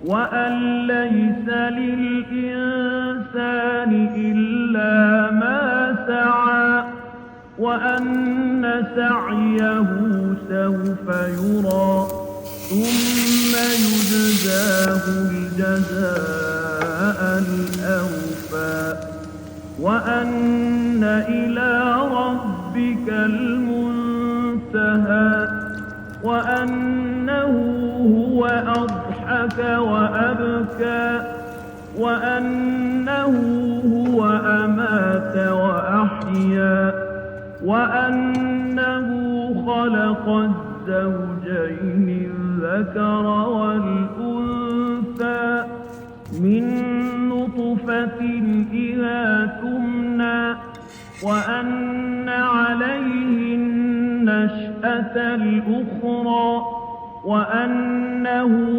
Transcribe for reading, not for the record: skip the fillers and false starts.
وأن ليس للإنسان إلا ما سعى وأن سعيه سوف يرى ثم يجزاه الجزاء الأوفى وأن إلى ربك المنتهى وأنه هو أضحك وأبكى وأنه هو أمات وأحيا وأنه خلق الزوجين الذكر والأنثى من نطفة إذا تمنى وأن عليه النشأة الأخرى وأنه